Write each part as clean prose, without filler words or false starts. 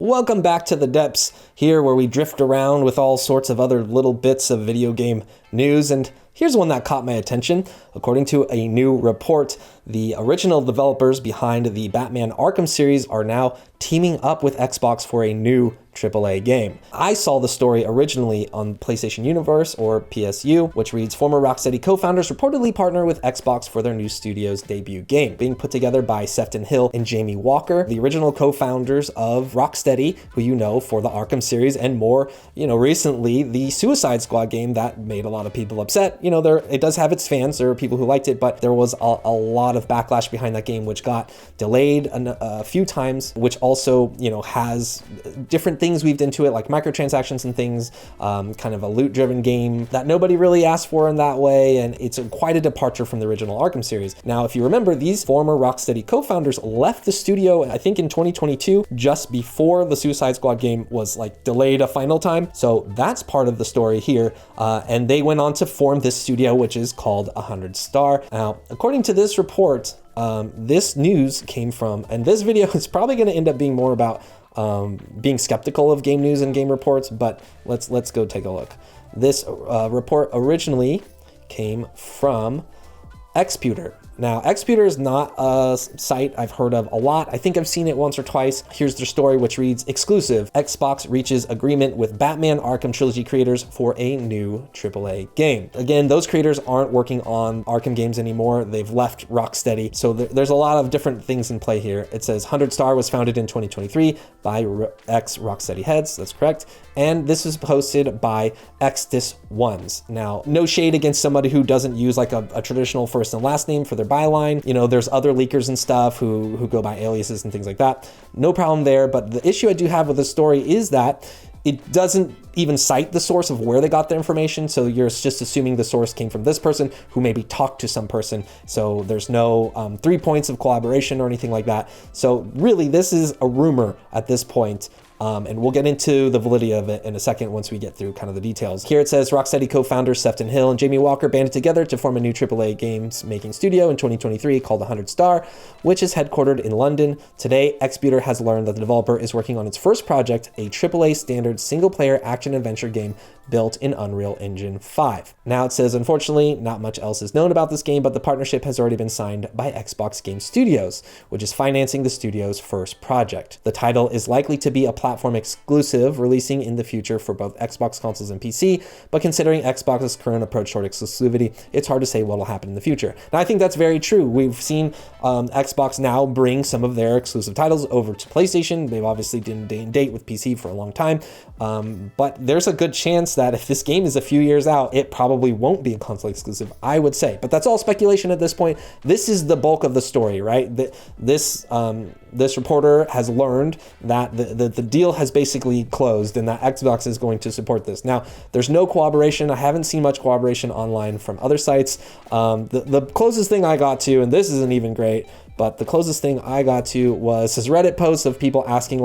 Welcome back to the depths, here where we drift around with all sorts of other little bits of video game news, and here's one that caught my attention. According to a new report, the original developers behind the Batman Arkham series are now teaming up with Xbox for a new AAA game. I saw the story originally on PlayStation Universe, or PSU, which reads, former Rocksteady co-founders reportedly partner with Xbox for their new studio's debut game, being put together by Sefton Hill and Jamie Walker, the original co-founders of Rocksteady, who you know for the Arkham series, and more, recently, the Suicide Squad game that made a lot of people upset. It does have its fans, there are people who liked it, but there was a lot of backlash behind that game, which got delayed a few times, which also, has different things weaved into it, like microtransactions and things, kind of a loot-driven game that nobody really asked for in that way, and it's quite a departure from the original Arkham series. Now, if you remember, these former Rocksteady co-founders left the studio, I think in 2022, just before the Suicide Squad game was delayed a final time. So that's part of the story here, and they went on to form this studio, which is called 100 Star. Now, according to this report, this news came from, and this video is probably going to end up being more about being skeptical of game news and game reports, but let's go take a look. This report originally came from Xputer. Now, Xputer is not a site I've heard of a lot. I think I've seen it once or twice. Here's their story, which reads, exclusive, Xbox reaches agreement with Batman Arkham Trilogy creators for a new AAA game. Again, those creators aren't working on Arkham games anymore. They've left Rocksteady. So there's a lot of different things in play here. It says 100 Star was founded in 2023 by ex-Rocksteady heads. That's correct. And this is posted by XDis1s. Now, no shade against somebody who doesn't use a traditional first and last name for their byline. There's other leakers and stuff who go by aliases and things like that. No problem there. But the issue I do have with this story is that it doesn't even cite the source of where they got their information. So you're just assuming the source came from this person who maybe talked to some person. So there's no 3 points of collaboration or anything like that. So really, this is a rumor at this point. And we'll get into the validity of it in a second once we get through kind of the details. Here it says Rocksteady co-founders Sefton Hill and Jamie Walker banded together to form a new AAA games making studio in 2023 called 100 Star, which is headquartered in London. Today, Xputer has learned that the developer is working on its first project, a AAA standard single-player action-adventure game built in Unreal Engine 5. Now it says, unfortunately, not much else is known about this game, but the partnership has already been signed by Xbox Game Studios, which is financing the studio's first project. The title is likely to be a platform exclusive, releasing in the future for both Xbox consoles and PC, but considering Xbox's current approach toward exclusivity, it's hard to say what will happen in the future. Now, I think that's very true. We've seen Xbox now bring some of their exclusive titles over to PlayStation. They've obviously didn't date with PC for a long time, but there's a good chance that if this game is a few years out, it probably won't be a console exclusive, I would say. But that's all speculation at this point. This is the bulk of the story, right? This reporter has learned that the deal has basically closed and that Xbox is going to support this. Now, there's no cooperation. I haven't seen much cooperation online from other sites. The closest thing I got to, and this isn't even great, but the closest thing I got to was his Reddit posts of people asking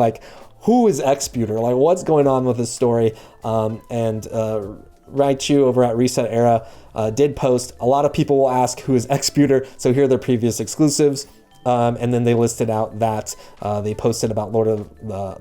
who is Xputer? What's going on with this story? And Raichu over at Reset Era did post, a lot of people will ask who is Xputer, so here are their previous exclusives. And then they listed out that they posted about Lord of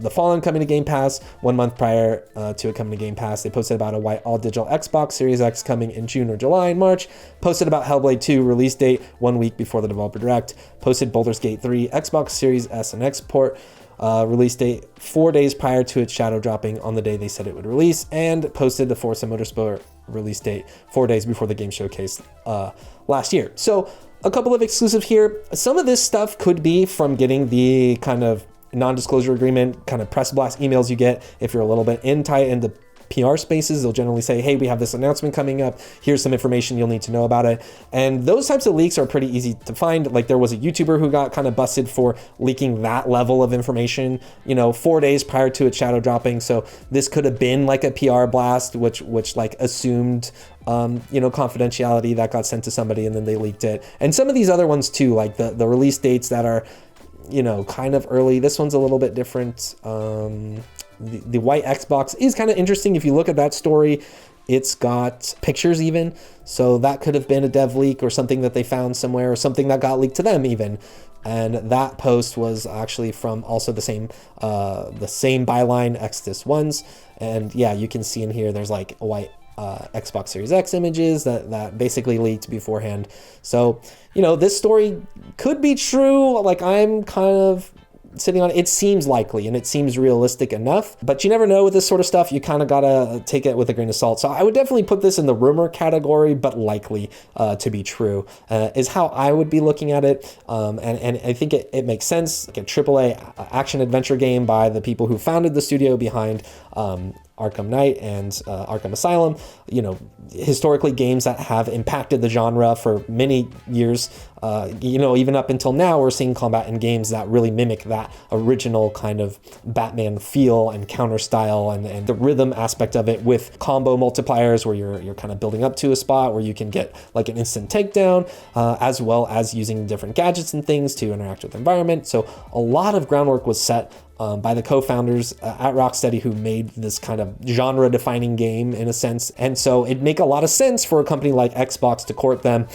the Fallen coming to Game Pass 1 month prior to it coming to Game Pass. They posted about a white all-digital Xbox Series X coming in June or July and March. Posted about Hellblade 2 release date 1 week before the developer direct. Posted Baldur's Gate 3 Xbox Series S and X port release date 4 days prior to its shadow dropping on the day they said it would release, and posted the Forza Motorsport release date 4 days before the game showcase last year. So a couple of exclusive here. Some of this stuff could be from getting the kind of non-disclosure agreement, kind of press blast emails you get if you're a little bit tight in the PR spaces. They'll generally say, hey, we have this announcement coming up. Here's some information you'll need to know about it. And those types of leaks are pretty easy to find. There was a YouTuber who got kind of busted for leaking that level of information, 4 days prior to its shadow dropping. So this could have been a PR blast, which assumed confidentiality that got sent to somebody and then they leaked it. And some of these other ones too, the release dates that are, kind of early. This one's a little bit different. The white Xbox is kind of interesting. If you look at that story, it's got pictures even. So that could have been a dev leak or something that they found somewhere or something that got leaked to them even. And that post was actually from also the same byline Exodus ones. And yeah, you can see in here there's like white Xbox Series X images that basically leaked beforehand. So, this story could be true. Like, I'm kind of sitting on it. It seems likely and it seems realistic enough, but you never know with this sort of stuff. You kind of gotta take it with a grain of salt. So I would definitely put this in the rumor category, but likely to be true is how I would be looking at it. And I think it makes sense. Like a AAA action adventure game by the people who founded the studio behind Arkham Knight and Arkham Asylum, historically games that have impacted the genre for many years. Even up until now, we're seeing combat in games that really mimic that original kind of Batman feel and counter style and the rhythm aspect of it, with combo multipliers where you're kind of building up to a spot where you can get like an instant takedown, as well as using different gadgets and things to interact with the environment. So a lot of groundwork was set by the co-founders at Rocksteady, who made this kind of genre-defining game in a sense. And so it'd make a lot of sense for a company like Xbox to court them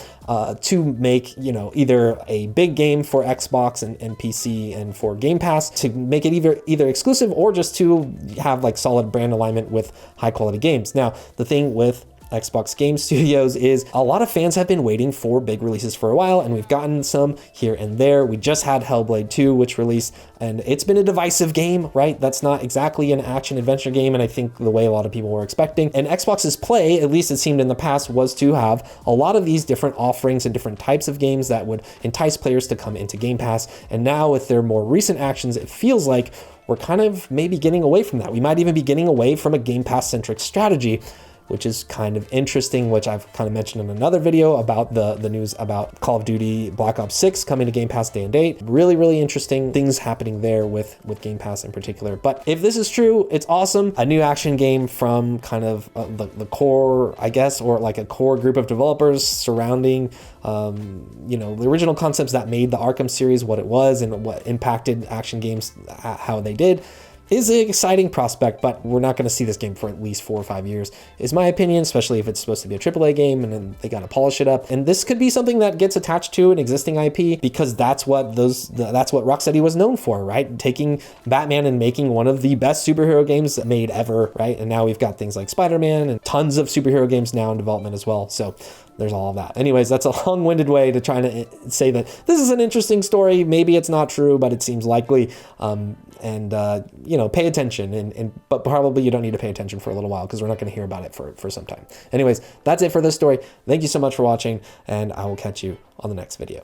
to make, either a big game for Xbox and PC and for Game Pass, to make it either exclusive or just to have like solid brand alignment with high-quality games. Now, the thing with Xbox Game Studios is a lot of fans have been waiting for big releases for a while, and we've gotten some here and there. We just had Hellblade 2, which released, and it's been a divisive game, right? That's not exactly an action adventure game, and I think the way a lot of people were expecting. And Xbox's play, at least it seemed in the past, was to have a lot of these different offerings and different types of games that would entice players to come into Game Pass. And now with their more recent actions, it feels like we're kind of maybe getting away from that. We might even be getting away from a Game Pass-centric strategy, which is kind of interesting, which I've kind of mentioned in another video about the news about Call of Duty Black Ops 6 coming to Game Pass day and date. Really, really interesting things happening there with Game Pass in particular. But if this is true, it's awesome. A new action game from kind of the core, I guess, or like a core group of developers surrounding, the original concepts that made the Arkham series what it was and what impacted action games, how they did, is an exciting prospect, but we're not going to see this game for at least 4 or 5 years, is my opinion, especially if it's supposed to be a AAA game and then they got to polish it up. And this could be something that gets attached to an existing IP, because that's what Rocksteady was known for, right? Taking Batman and making one of the best superhero games made ever, right? And now we've got things like Spider-Man and tons of superhero games now in development as well. So there's all of that. Anyways, that's a long-winded way to try to say that this is an interesting story. Maybe it's not true, but it seems likely. Pay attention. But probably you don't need to pay attention for a little while, because we're not going to hear about it for some time. Anyways, that's it for this story. Thank you so much for watching, and I will catch you on the next video.